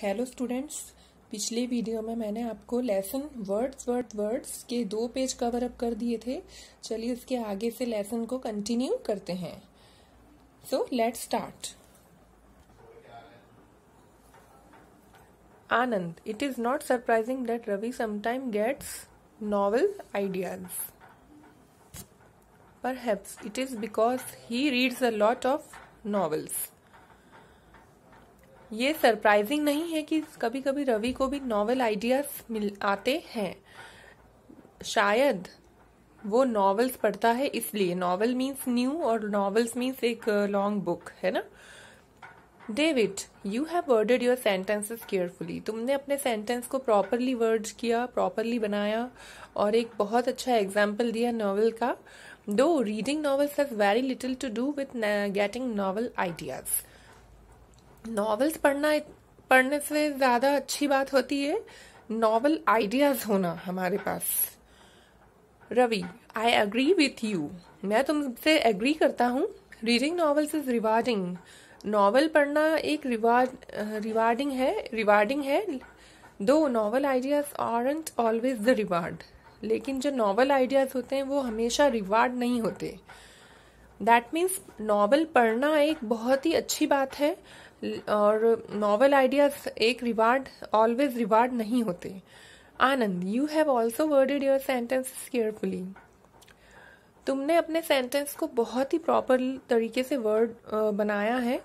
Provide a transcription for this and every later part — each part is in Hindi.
हेलो स्टूडेंट्स, पिछले वीडियो में मैंने आपको लेसन वर्ड्स के 2 पेज कवर अप कर दिए थे। चलिए उसके आगे से लेसन को कंटिन्यू करते हैं। So let's start. Anand, it is not surprising that Ravi sometime gets novel ideas. Perhaps it is because he reads a lot of novels. ये सरप्राइजिंग नहीं है कि कभी कभी रवि को भी नॉवल आइडियाज आते हैं। शायद वो नॉवेल्स पढ़ता है इसलिए। नॉवल मीन्स न्यू और नॉवेल्स मीन्स एक लॉन्ग बुक, है ना। David, you have worded your sentences carefully. तुमने अपने सेंटेंस को प्रॉपरली वर्ड किया, प्रॉपरली बनाया और एक बहुत अच्छा एग्जाम्पल दिया नॉवल का। दो reading novels has very little to do with getting novel ideas. Novels पढ़ने से ज्यादा अच्छी बात होती है नॉवल आइडियाज होना हमारे पास। Ravi, I agree with you. मैं तुमसे एग्री करता हूँ। Reading novels is rewarding. Novel पढ़ना एक रिवार्डिंग है। दो novel ideas aren't always the reward. लेकिन जो नॉवल आइडियाज होते हैं वो हमेशा रिवार्ड नहीं होते। दैट मीन्स नॉवल पढ़ना एक बहुत ही अच्छी बात है और नॉवल आइडियाज एक रिवार्ड ऑलवेज रिवार्ड नहीं होते। Anand, you have also worded your sentences carefully. तुमने अपने सेंटेंस को बहुत ही प्रॉपर तरीके से वर्ड बनाया है।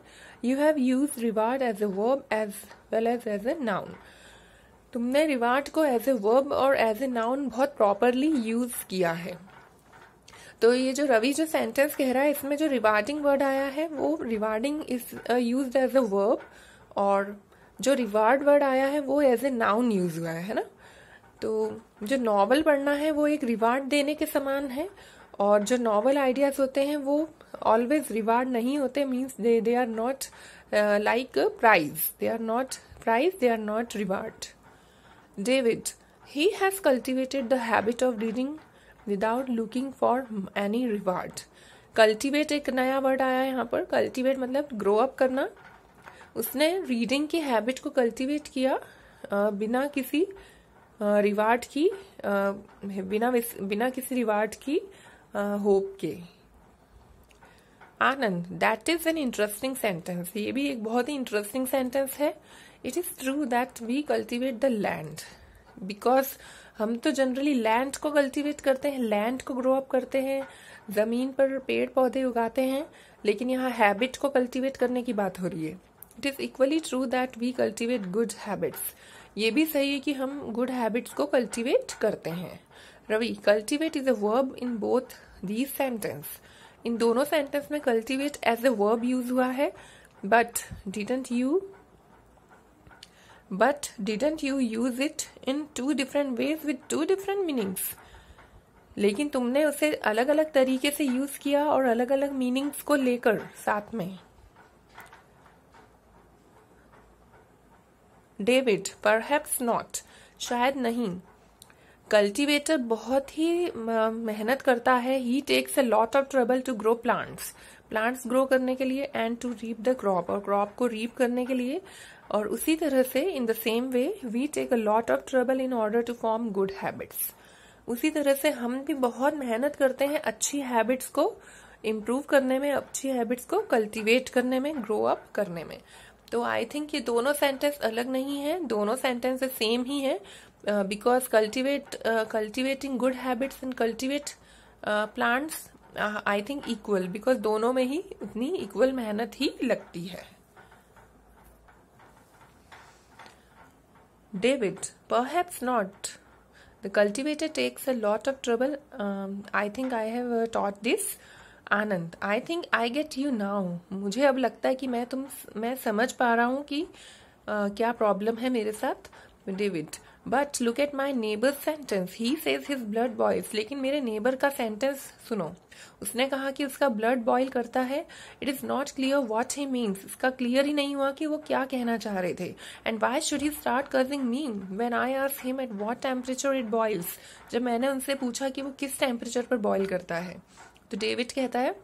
You have use reward as a verb as well as a noun. तुमने रिवार्ड को एज ए वर्ब और एज ए नाउन बहुत प्रॉपरली यूज किया है। तो ये जो रवि जो सेंटेंस कह रहा है इसमें जो रिवार्डिंग वर्ड आया है वो rewarding is used as a verb और जो रिवार्ड वर्ड आया है वो एज ए नाउन यूज हुआ है ना। तो जो नॉवल पढ़ना है वो एक रिवार्ड देने के समान है और जो नॉवल आइडियाज होते हैं वो ऑलवेज रिवार्ड नहीं होते। Means they are not like prize. They are not prize, they are not reward. David, he has cultivated the habit of reading without looking for any reward. Cultivate एक नया वर्ड आया है यहाँ पर। कल्टिवेट मतलब ग्रो अप करना। उसने रीडिंग की हैबिट को कल्टिवेट किया बिना किसी रिवार्ड की बिना किसी रिवार्ड की होप के। Anand, that is an interesting sentence. ये भी एक बहुत ही इंटरेस्टिंग सेंटेंस है। It is true that we cultivate the land because हम तो जनरली लैंड को कल्टिवेट करते हैं, लैंड को ग्रो अप करते हैं, जमीन पर पेड़ पौधे उगाते हैं। लेकिन यहाँ हैबिट को कल्टिवेट करने की बात हो रही है। It is equally true that we cultivate good habits. ये भी सही है कि हम गुड हैबिट्स को कल्टिवेट करते हैं। Ravi, cultivate is a verb in both these sentence. इन दोनों सेंटेंस में cultivate as a verb use हुआ है। But didn't you use it in 2 different ways with 2 different meanings? लेकिन तुमने उसे अलग अलग तरीके से यूज किया और अलग अलग मीनिंग्स को लेकर साथ में। David, perhaps not. शायद नहीं। कल्टीवेटर बहुत ही मेहनत करता है। He takes a lot of trouble to grow plants grow करने के लिए and to reap the crop और क्रॉप को रीप करने के लिए। और उसी तरह से in the same way we take a lot of trouble in order to form good habits. उसी तरह से हम भी बहुत मेहनत करते हैं अच्छी हैबिट्स को इम्प्रूव करने में, अच्छी हैबिट्स को कल्टीवेट करने में, ग्रो अप करने में। तो आई थिंक ये दोनों सेंटेंस अलग नहीं है, दोनों सेंटेंस सेम ही है। Because cultivating good habits and cultivate plants I think equal, because दोनों में ही उतनी इक्वल मेहनत ही लगती है। David, perhaps not. The cultivator takes a lot of trouble. I think I have taught this. Anand, I think I get you now. मुझे अब लगता है कि मैं समझ पा रहा हूँ कि क्या प्रॉब्लम है मेरे साथ। David, but look at my neighbour sentence. He says his blood boils. लेकिन मेरे नेबर का सेंटेंस सुनो। उसने कहा कि उसका ब्लड बॉयल करता है। It is not clear what he means. इसका क्लियर ही नहीं हुआ कि वो क्या कहना चाह रहे थे। And why should he start cursing me when I asked him at what temperature it boils. जब मैंने उनसे पूछा कि वो किस टेम्परेचर पर बॉयल करता है। तो डेविड कहता है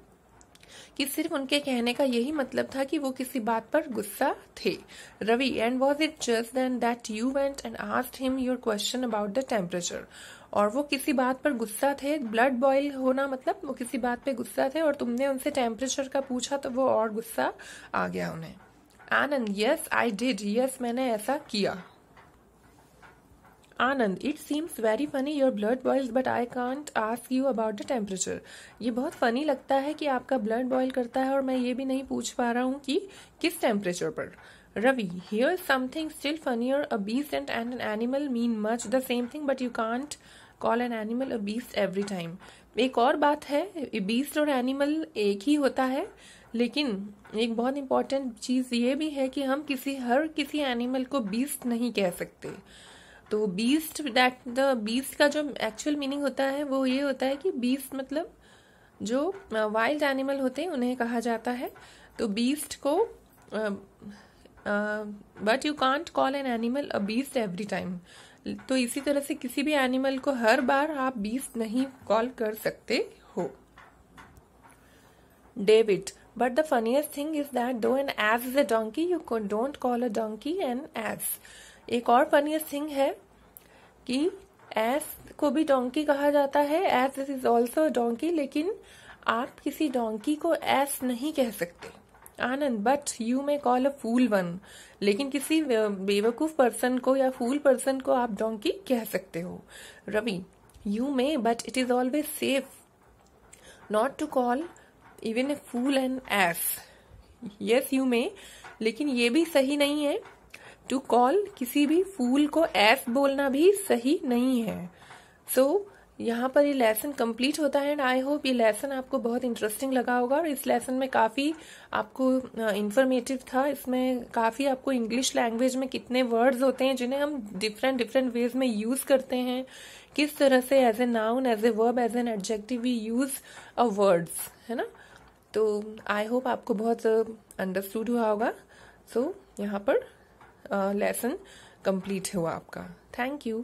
कि सिर्फ उनके कहने का यही मतलब था कि वो किसी बात पर गुस्सा थे. Ravi, and was it just then that you went and asked him your question about the temperature? और वो किसी बात पर गुस्सा थे, ब्लड बॉयल होना मतलब वो किसी बात पे गुस्सा थे और तुमने उनसे टेम्परेचर का पूछा तो वो और गुस्सा आ गया उन्हें. Anand, yes I did, yes मैंने ऐसा किया. Anand, it seems very funny your blood boils but I can't ask you about the temperature. ये बहुत फनी लगता है कि आपका ब्लड बॉयल करता है और मैं ये भी नहीं पूछ पा रहा हूँ कि किस टेम्परेचर पर. Ravi, here something still funnier, a beast and an animal mean much the same thing but you can't call an animal a beast every time. एक और बात है, बीस्ट और एनिमल एक ही होता है, लेकिन एक बहुत इंपॉर्टेंट चीज ये भी है कि हम हर किसी एनिमल को बीस्ट नहीं कह सकते. तो बीस्ट का जो एक्चुअल मीनिंग होता है वो ये होता है कि बीस्ट मतलब जो वाइल्ड एनिमल होते हैं उन्हें कहा जाता है. तो बीस्ट को but you can't call an animal a beast every time. तो इसी तरह से किसी भी एनिमल को हर बार आप बीस्ट नहीं कॉल कर सकते हो. David, but the funniest thing is that though an ass is a donkey you don't call a donkey an ass. एक और फनीएस्ट थिंग है कि एस को भी डोंकी कहा जाता है, एस इज ऑल्सो डोंकी, लेकिन आप किसी डोंकी को एस नहीं कह सकते. Anand, but you may call a fool one, लेकिन किसी बेवकूफ पर्सन को या फूल पर्सन को आप डोंकी कह सकते हो. Ravi, you may but it is always safe not to call even a fool an ass. Yes you may, लेकिन ये भी सही नहीं है. टू कॉल किसी भी फूल को एस बोलना भी सही नहीं है. सो यहाँ पर ये लेसन कंप्लीट होता है एंड आई होप ये लेसन आपको बहुत इंटरेस्टिंग लगा होगा. और इस लेसन में काफी आपको इंफॉर्मेटिव था. इसमें काफी आपको इंग्लिश लैंग्वेज में कितने वर्ड्स होते हैं जिन्हें हम डिफरेंट वेज में यूज करते हैं, किस तरह से as a noun, as a verb, as an adjective we use a words, है ना. तो आई होप आपको बहुत अंडरस्टूड हुआ होगा. सो यहाँ पर लेसन कंप्लीट हुआ आपका. Thank you.